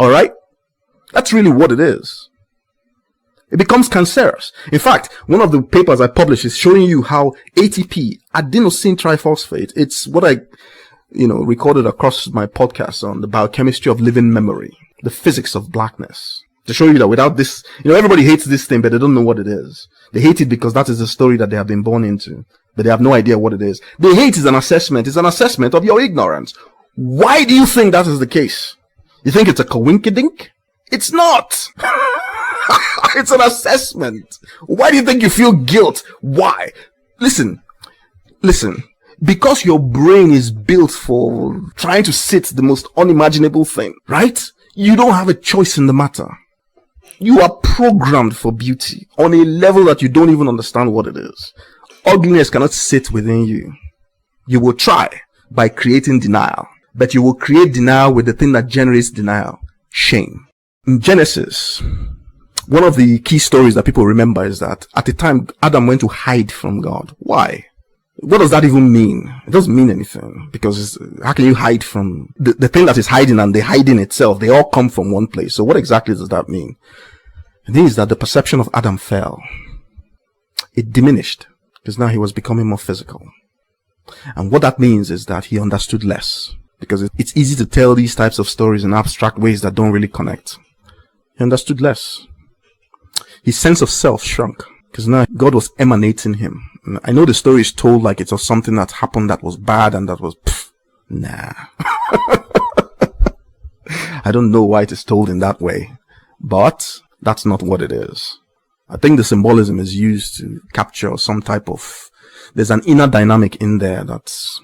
All right? That's really what it is. It becomes cancerous. In fact, one of the papers I published is showing you how ATP, adenosine triphosphate, it's what I, recorded across my podcast on the biochemistry of living memory, the physics of blackness. To show you that without this, everybody hates this thing, but they don't know what it is. They hate it because that is the story that they have been born into, but they have no idea what it is. The hate is an assessment. It's an assessment of your ignorance. Why do you think that is the case? You think it's a coinkydink? It's not. It's an assessment. Why do you think you feel guilt? Why? Listen. Because your brain is built for trying to sit the most unimaginable thing, right? You don't have a choice in the matter. You are programmed for beauty on a level that you don't even understand what it is. Ugliness cannot sit within you. You will try by creating denial, but you will create denial with the thing that generates denial: shame. In Genesis, one of the key stories that people remember is that at the time Adam went to hide from God. Why? What does that even mean? It doesn't mean anything, because how can you hide from the thing that is hiding and the hiding itself? They all come from one place. So what exactly does that mean? It means that the perception of Adam fell. It diminished because now he was becoming more physical. And what that means is that he understood less, because it's easy to tell these types of stories in abstract ways that don't really connect. He understood less. His sense of self shrunk because now God was emanating him. I know the story is told like it was something that happened that was bad and that was nah. I don't know why it is told in that way, but that's not what it is. I think the symbolism is used to capture some type of, there's an inner dynamic in there that's,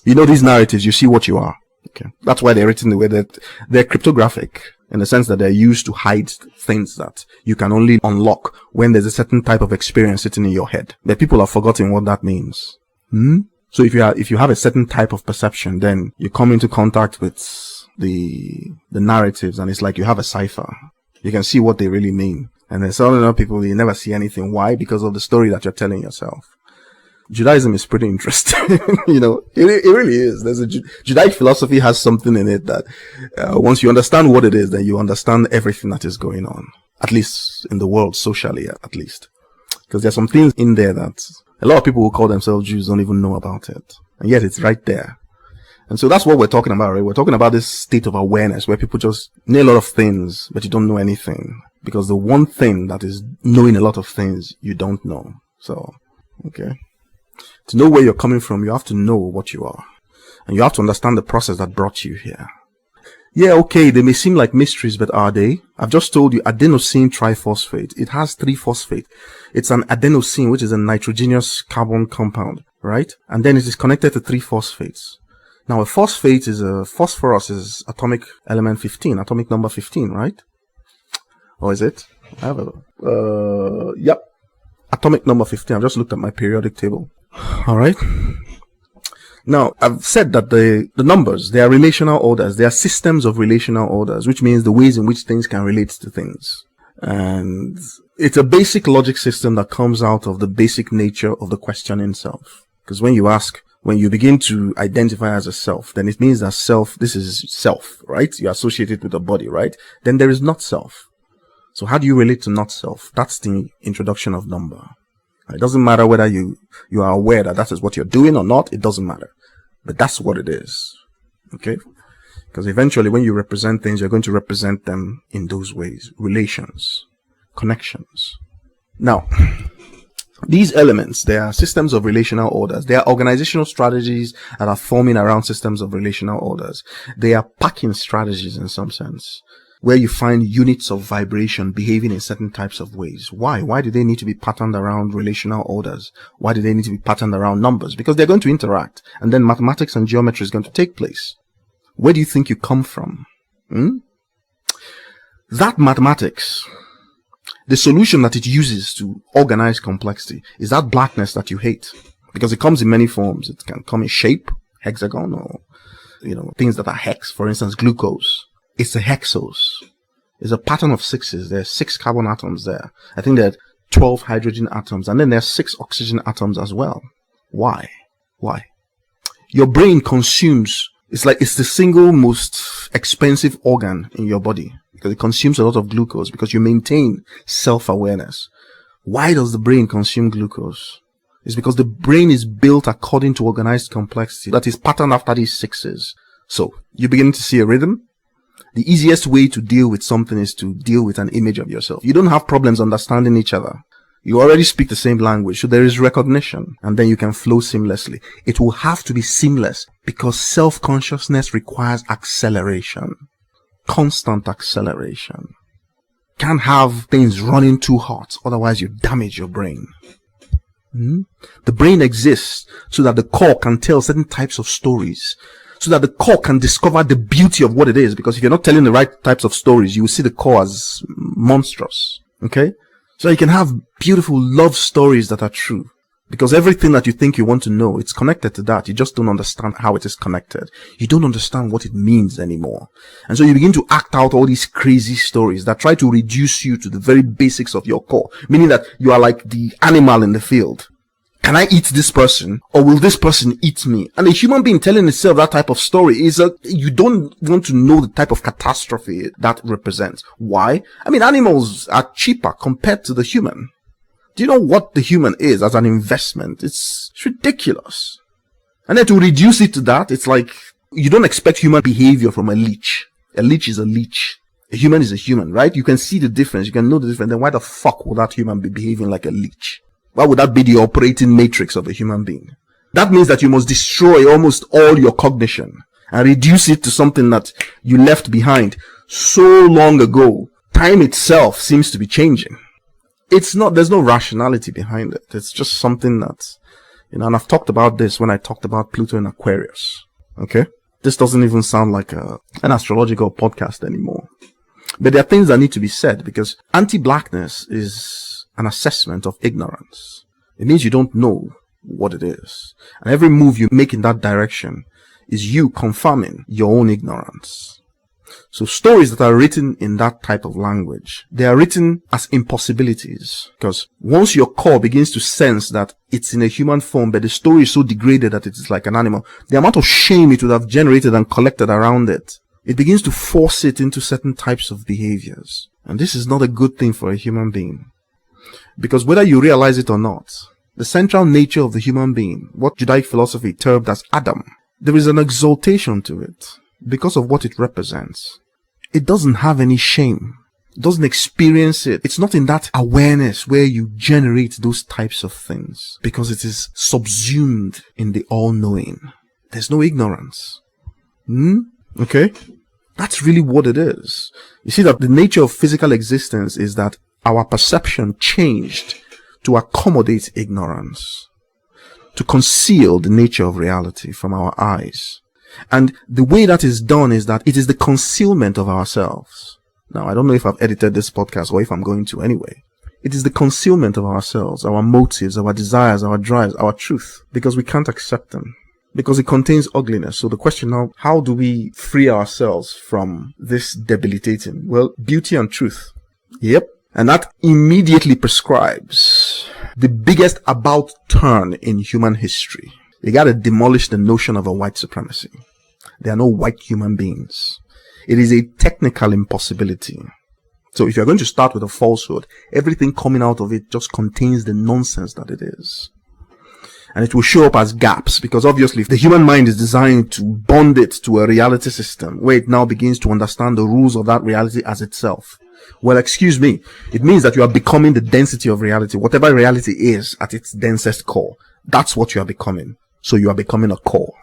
these narratives, you see what you are. Okay. That's why they're written the way that they're cryptographic, in the sense that they're used to hide things that you can only unlock when there's a certain type of experience sitting in your head. But people have forgotten what that means. So if you have a certain type of perception, then you come into contact with the narratives, and it's like you have a cipher. You can see what they really mean. And there's other people, you never see anything. Why? Because of the story that you're telling yourself. Judaism is pretty interesting. It really is. There's Judaic philosophy has something in it that once you understand what it is, then you understand everything that is going on, at least in the world, socially, at least. Because there's some things in there that a lot of people who call themselves Jews don't even know about it. And yet it's right there. And so that's what we're talking about, right? We're talking about this state of awareness where people just know a lot of things, but you don't know anything. Because the one thing that is knowing a lot of things, you don't know. So, okay. To know where you're coming from, you have to know what you are. And you have to understand the process that brought you here. Yeah, okay, they may seem like mysteries, but are they? I've just told you adenosine triphosphate. It has 3 phosphate. It's an adenosine, which is a nitrogenous carbon compound, right? And then it is connected to 3 phosphates. Now, a phosphate is phosphorus is atomic element 15, atomic number 15, right? Or is it? I have yep. Atomic number 15. I've just looked at my periodic table. All right. Now, I've said that the numbers, they are relational orders. They are systems of relational orders, which means the ways in which things can relate to things. And it's a basic logic system that comes out of the basic nature of the questioning self. Because when you begin to identify as a self, then it means that self, this is self, right? You associate it with the body, right? Then there is not self. So how do you relate to not self? That's the introduction of number. It doesn't matter whether you are aware that is what you're doing or not. It doesn't matter. But that's what it is. Okay? Because eventually when you represent things, you're going to represent them in those ways. Relations. Connections. Now, these elements, they are systems of relational orders. They are organizational strategies that are forming around systems of relational orders. They are packing strategies in some sense, where you find units of vibration behaving in certain types of ways. Why? Why do they need to be patterned around relational orders? Why do they need to be patterned around numbers? Because they're going to interact, and then mathematics and geometry is going to take place. Where do you think you come from? That mathematics, the solution that it uses to organize complexity, is that blackness that you hate. Because it comes in many forms. It can come in shape, hexagon, or things that are hex. For instance, glucose. It's a hexose. It's a pattern of 6s. There are 6 carbon atoms there. I think there are 12 hydrogen atoms. And then there are 6 oxygen atoms as well. Why? Your brain consumes It's the single most expensive organ in your body because it consumes a lot of glucose because you maintain self-awareness. Why does the brain consume glucose? It's because the brain is built according to organized complexity that is patterned after these sixes. So, you begin to see a rhythm. The easiest way to deal with something is to deal with an image of yourself. You don't have problems understanding each other. You already speak the same language, so there is recognition, and then you can flow seamlessly. It will have to be seamless because self-consciousness requires acceleration. Constant acceleration. Can't have things running too hot, otherwise you damage your brain. The brain exists so that the core can tell certain types of stories, so that the core can discover the beauty of what it is, because if you're not telling the right types of stories, you will see the core as monstrous. Okay? So you can have beautiful love stories that are true. Because everything that you think you want to know, it's connected to that. You just don't understand how it is connected. You don't understand what it means anymore. And so you begin to act out all these crazy stories that try to reduce you to the very basics of your core. Meaning that you are like the animal in the field. Can I eat this person, or will this person eat me? And a human being telling itself that type of story is you don't want to know the type of catastrophe that represents. Why? I mean, animals are cheaper compared to the human. Do you know what the human is as an investment? It's ridiculous. And then to reduce it to that, it's like you don't expect human behavior from a leech. A leech is a leech. A human is a human, right? You can see the difference. You can know the difference. Then why the fuck would that human be behaving like a leech? Why would that be the operating matrix of a human being? That means that you must destroy almost all your cognition and reduce it to something that you left behind so long ago. Time itself seems to be changing. There's no rationality behind it. It's just something that, and I've talked about this when I talked about Pluto and Aquarius. Okay? This doesn't even sound like an astrological podcast anymore. But there are things that need to be said because anti-blackness is an assessment of ignorance. It means you don't know what it is. And every move you make in that direction is you confirming your own ignorance. So stories that are written in that type of language, they are written as impossibilities. Because once your core begins to sense that it's in a human form, but the story is so degraded that it is like an animal, the amount of shame it would have generated and collected around it, it begins to force it into certain types of behaviors. And this is not a good thing for a human being. Because whether you realize it or not, the central nature of the human being, what Judaic philosophy termed as Adam, there is an exaltation to it because of what it represents. It doesn't have any shame. It doesn't experience it. It's not in that awareness where you generate those types of things because it is subsumed in the all-knowing. There's no ignorance. Okay? That's really what it is. You see that the nature of physical existence is that our perception changed to accommodate ignorance, to conceal the nature of reality from our eyes. And the way that is done is that it is the concealment of ourselves. Now, I don't know if I've edited this podcast or if I'm going to anyway. It is the concealment of ourselves, our motives, our desires, our drives, our truth, because we can't accept them. Because it contains ugliness. So the question now, how do we free ourselves from this debilitating? Well, beauty and truth. Yep. And that immediately prescribes the biggest about turn in human history. You gotta demolish the notion of a white supremacy. There are no white human beings. It is a technical impossibility. So if you're going to start with a falsehood, everything coming out of it just contains the nonsense that it is. And it will show up as gaps because obviously if the human mind is designed to bond it to a reality system where it now begins to understand the rules of that reality as itself. Well, excuse me, it means that you are becoming the density of reality. Whatever reality is at its densest core, that's what you are becoming. So you are becoming a core.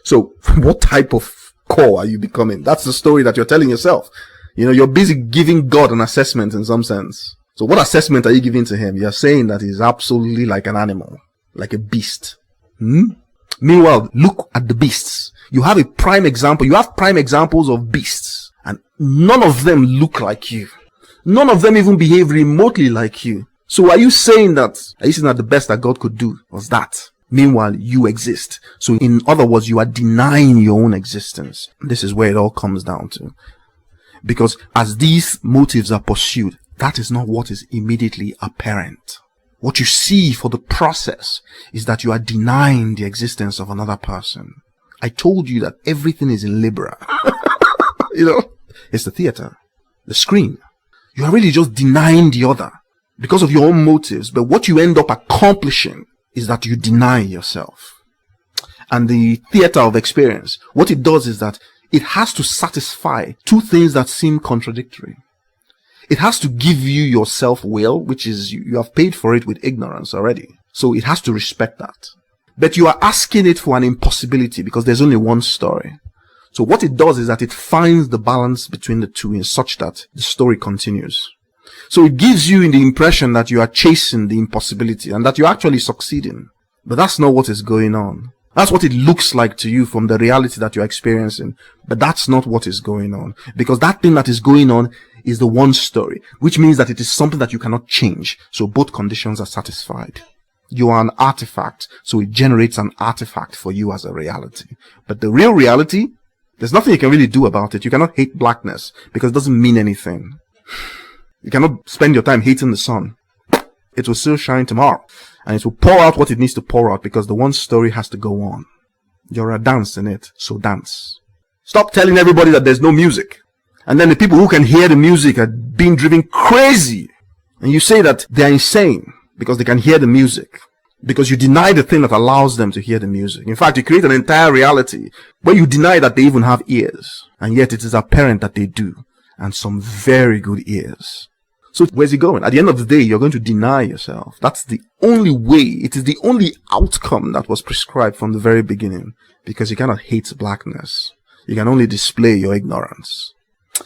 So what type of core are you becoming? That's the story that you're telling yourself. You're busy giving God an assessment in some sense. So what assessment are you giving to him? You're saying that he's absolutely like an animal, like a beast. Meanwhile, look at the beasts. You have a prime example. You have prime examples of beasts. And none of them look like you. None of them even behave remotely like you. So are you saying that the best that God could do was that? Meanwhile, you exist. So in other words, you are denying your own existence. This is where it all comes down to. Because as these motives are pursued, that is not what is immediately apparent. What you see for the process is that you are denying the existence of another person. I told you that everything is in Libra. It's the theater, the screen. You are really just denying the other because of your own motives. But what you end up accomplishing is that you deny yourself. And the theater of experience, what it does is that it has to satisfy two things that seem contradictory. It has to give you your self-will, which is you have paid for it with ignorance already. So it has to respect that. But you are asking it for an impossibility because there's only one story. So what it does is that it finds the balance between the two in such that the story continues. So it gives you the impression that you are chasing the impossibility and that you're actually succeeding. But that's not what is going on. That's what it looks like to you from the reality that you're experiencing. But that's not what is going on. Because that thing that is going on is the one story, which means that it is something that you cannot change. So both conditions are satisfied. You are an artifact, so it generates an artifact for you as a reality. But the real reality, there's nothing you can really do about it. You cannot hate blackness because it doesn't mean anything. You cannot spend your time hating the sun. It will still shine tomorrow. And it will pour out what it needs to pour out because the one story has to go on. You're a dance in it, so dance. Stop telling everybody that there's no music. And then the people who can hear the music are being driven crazy. And you say that they're insane because they can hear the music. Because you deny the thing that allows them to hear the music. In fact, you create an entire reality where you deny that they even have ears. And yet it is apparent that they do. And some very good ears. So where's it going? At the end of the day, you're going to deny yourself. That's the only way. It is the only outcome that was prescribed from the very beginning. Because you cannot hate blackness. You can only display your ignorance.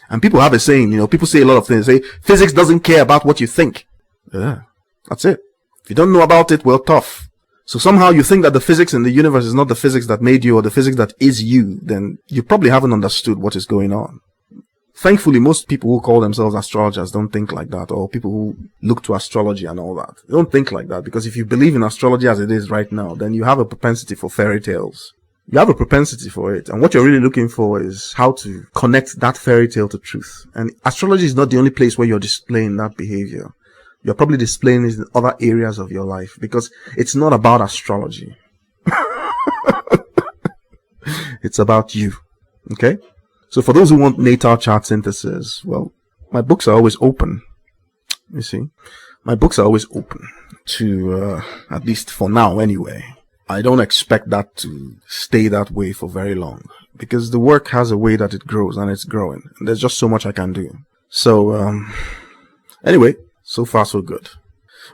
And people have a saying, people say a lot of things. They say, physics doesn't care about what you think. Yeah, that's it. If you don't know about it, well, tough. So somehow you think that the physics in the universe is not the physics that made you or the physics that is you, then you probably haven't understood what is going on. Thankfully, most people who call themselves astrologers don't think like that, or people who look to astrology and all that. They don't think like that, because if you believe in astrology as it is right now, then you have a propensity for fairy tales. You have a propensity for it, and what you're really looking for is how to connect that fairy tale to truth. And astrology is not the only place where you're displaying that behavior. You're probably displaying it in other areas of your life, because it's not about astrology. It's about you. Okay? So for those who want natal chart synthesis, well, my books are always open. You see? My books are always open to, at least for now anyway. I don't expect that to stay that way for very long, because the work has a way that it grows, and it's growing. And there's just so much I can do. So, anyway, so far so good.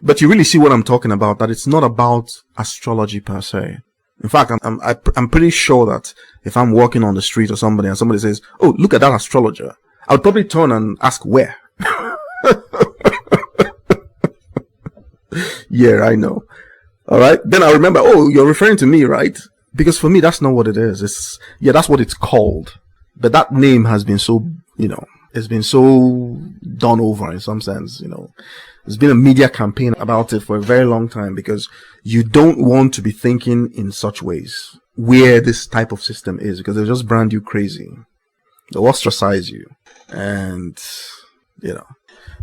But you really see what I'm talking about, that it's not about astrology per se. In fact, I'm pretty sure that if I'm walking on the street or somebody and somebody says, "Oh, look at that astrologer," I would probably turn and ask where. Yeah, I know. All right. Then I remember, oh, you're referring to me, right? Because for me, that's not what it is. That's what it's called. But that name has been so, it's been so done over in some sense, There's been a media campaign about it for a very long time, because you don't want to be thinking in such ways where this type of system is, because they'll just brand you crazy. They'll ostracize you. And,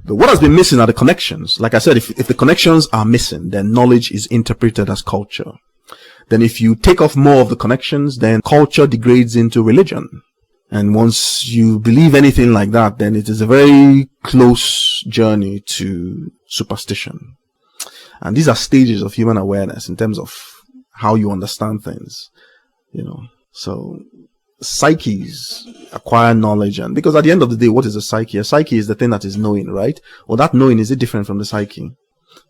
But what has been missing are the connections. Like I said, if the connections are missing, then knowledge is interpreted as culture. Then if you take off more of the connections, then culture degrades into religion. And once you believe anything like that, then it is a very close journey to superstition. And these are stages of human awareness in terms of how you understand things, So psyches acquire knowledge, and because at the end of the day, what is a psyche? A psyche is the thing that is knowing, right? Or that knowing, is it different from the psyche?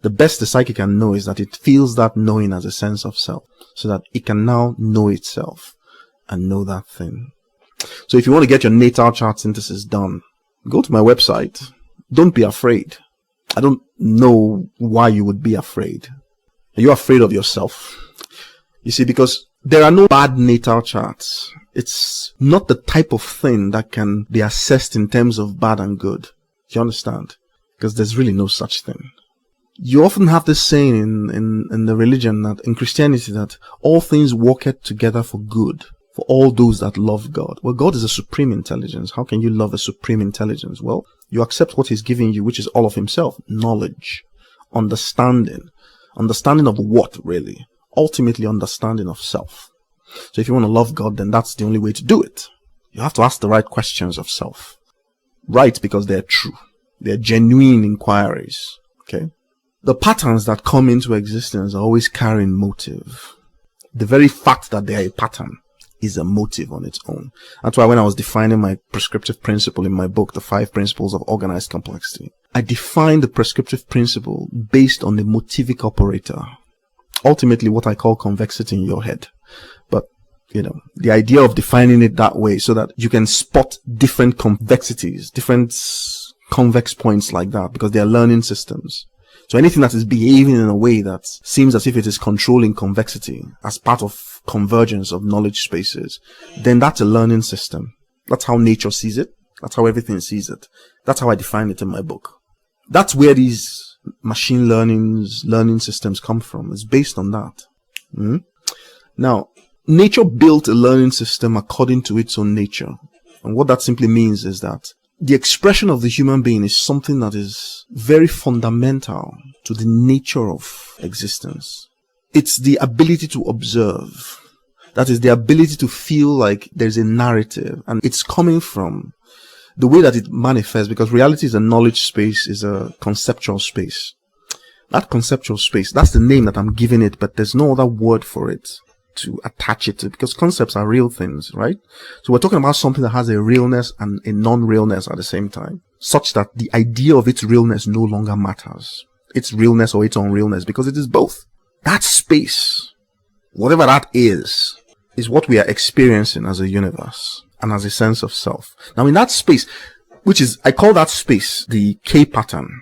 The best the psyche can know is that it feels that knowing as a sense of self, so that it can now know itself and know that thing. So if you want to get your natal chart synthesis done, go to my website. Don't be afraid. I don't know why you would be afraid. Are you afraid of yourself? You see, because there are no bad natal charts. It's not the type of thing that can be assessed in terms of bad and good. Do you understand? Because there's really no such thing. You often have this saying in the religion, that in Christianity, that all things work together for good for all those that love God. Well, God is a supreme intelligence. How can you love a supreme intelligence? Well, you accept what He's giving you, which is all of Himself. Knowledge, understanding. Understanding of what, really? Ultimately, understanding of self. So if you want to love God, then that's the only way to do it. You have to ask the right questions of self. Right, because they're true. They're genuine inquiries. Okay? The patterns that come into existence are always carrying motive. The very fact that they are a pattern is a motive on its own. That's why when I was defining my prescriptive principle in my book, The 5 Principles of Organized Complexity, I defined the prescriptive principle based on the motivic operator. Ultimately, what I call convexity in your head. But, the idea of defining it that way so that you can spot different convexities, different convex points like that, because they are learning systems. So anything that is behaving in a way that seems as if it is controlling convexity as part of convergence of knowledge spaces, then that's a learning system. That's how nature sees it. That's how everything sees it. That's how I define it in my book. That's where these machine learning systems come from. It's based on that. Now, nature built a learning system according to its own nature. And what that simply means is that the expression of the human being is something that is very fundamental to the nature of existence. It's the ability to observe. That is the ability to feel like there's a narrative, and it's coming from the way that it manifests, because reality is a knowledge space, is a conceptual space. That conceptual space, that's the name that I'm giving it, but there's no other word for it to attach it to, because concepts are real things, right? So we're talking about something that has a realness and a non-realness at the same time, such that the idea of its realness no longer matters. Its realness or its unrealness, because it is both. That space, whatever that is what we are experiencing as a universe and as a sense of self. Now in that space, I call that space the K pattern.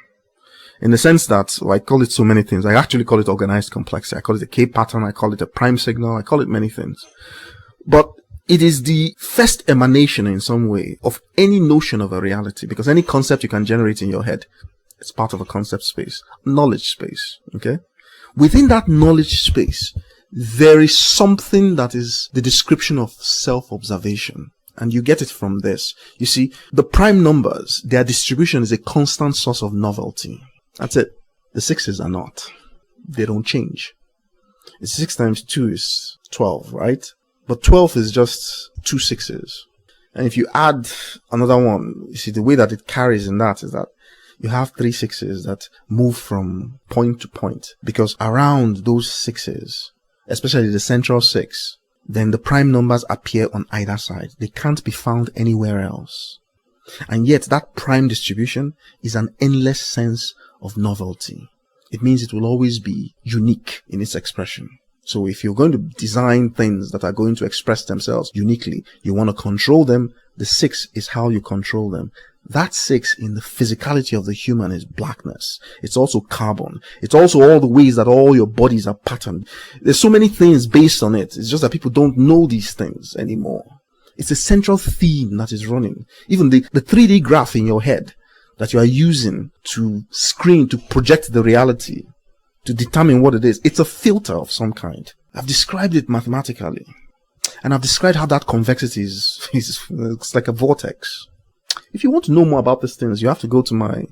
In the sense that, I call it so many things. I actually call it organized complexity. I call it a K pattern. I call it a prime signal. I call it many things. But it is the first emanation in some way of any notion of a reality, because any concept you can generate in your head, it's part of a concept space, knowledge space. Okay? Within that knowledge space, there is something that is the description of self-observation. And you get it from this. You see, the prime numbers, their distribution is a constant source of novelty. That's it. The 6s are not. They don't change. 6 times 2 is 12, right? But 12 is just 2 6s. And if you add another one, you see the way that it carries in that is that you have 3 6s that move from point to point. Because around those 6s, especially the central 6, then the prime numbers appear on either side. They can't be found anywhere else. And yet that prime distribution is an endless sense of novelty. It means it will always be unique in its expression. So if you're going to design things that are going to express themselves uniquely, you want to control them, the 6 is how you control them. That 6 in the physicality of the human is blackness. It's also carbon. It's also all the ways that all your bodies are patterned. There's so many things based on it. It's just that people don't know these things anymore. It's a central theme that is running. Even the 3D graph in your head that you are using to screen, to project the reality, to determine what it is, it's a filter of some kind. I've described it mathematically. And I've described how that convexity is it's like a vortex. If you want to know more about these things, you have to go to my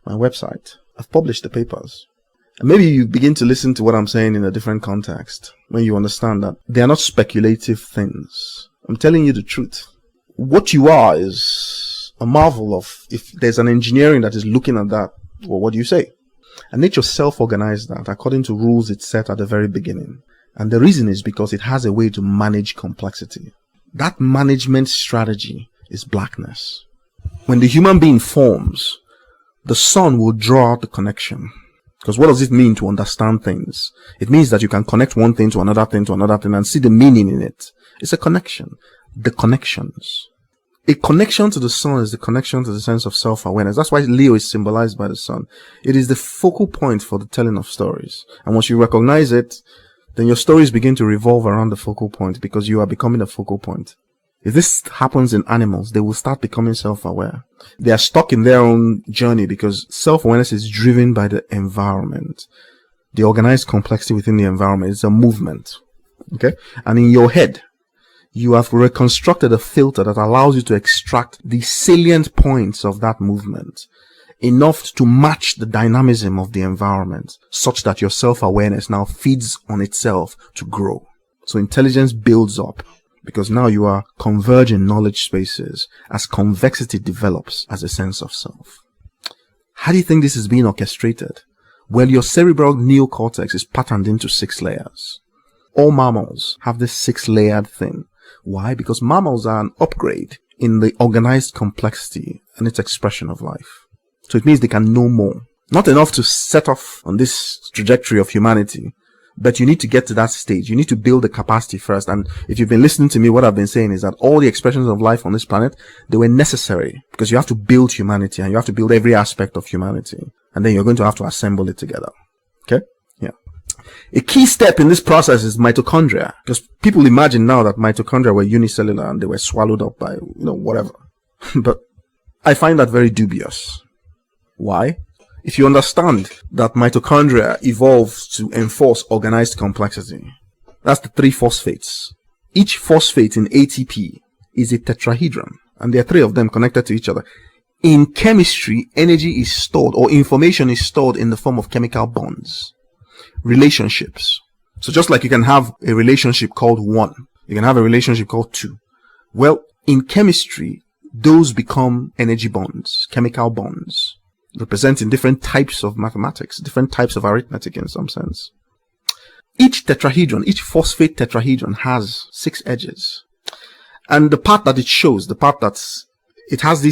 website. I've published the papers. And maybe you begin to listen to what I'm saying in a different context when you understand that they are not speculative things. I'm telling you the truth. What you are is a marvel of, if there's an engineering that is looking at that, well, what do you say? And nature self-organized that according to rules it set at the very beginning. And the reason is because it has a way to manage complexity. That management strategy is blackness. When the human being forms, the sun will draw out the connection. Because what does it mean to understand things? It means that you can connect one thing to another thing to another thing and see the meaning in it. It's a connection. The connections. A connection to the sun is the connection to the sense of self-awareness. That's why Leo is symbolized by the sun. It is the focal point for the telling of stories. And once you recognize it, then your stories begin to revolve around the focal point because you are becoming a focal point. If this happens in animals, they will start becoming self-aware. They are stuck in their own journey because self-awareness is driven by the environment. The organized complexity within the environment is a movement. Okay? And in your head, you have reconstructed a filter that allows you to extract the salient points of that movement, enough to match the dynamism of the environment, such that your self-awareness now feeds on itself to grow. So intelligence builds up because now you are converging knowledge spaces as convexity develops as a sense of self. How do you think this is being orchestrated? Well, your cerebral neocortex is patterned into 6 layers. All mammals have this 6-layered thing. Why? Because mammals are an upgrade in the organized complexity and its expression of life. So it means they can know more. Not enough to set off on this trajectory of humanity, but you need to get to that stage. You need to build the capacity first. And if you've been listening to me, what I've been saying is that all the expressions of life on this planet, they were necessary because you have to build humanity and you have to build every aspect of humanity. And then you're going to have to assemble it together. Okay? Yeah. A key step in this process is mitochondria, because people imagine now that mitochondria were unicellular and they were swallowed up by, whatever. But I find that very dubious. Why? If you understand that mitochondria evolved to enforce organized complexity, that's the 3 phosphates. Each phosphate in ATP is a tetrahedron, and there are 3 of them connected to each other. In chemistry, energy is stored, or information is stored in the form of chemical bonds, relationships. So just like you can have a relationship called 1, you can have a relationship called 2. Well, in chemistry, those become energy bonds, chemical bonds, representing different types of mathematics, different types of arithmetic in some sense. Each tetrahedron, each phosphate tetrahedron has 6 edges. And the part that it shows, it has these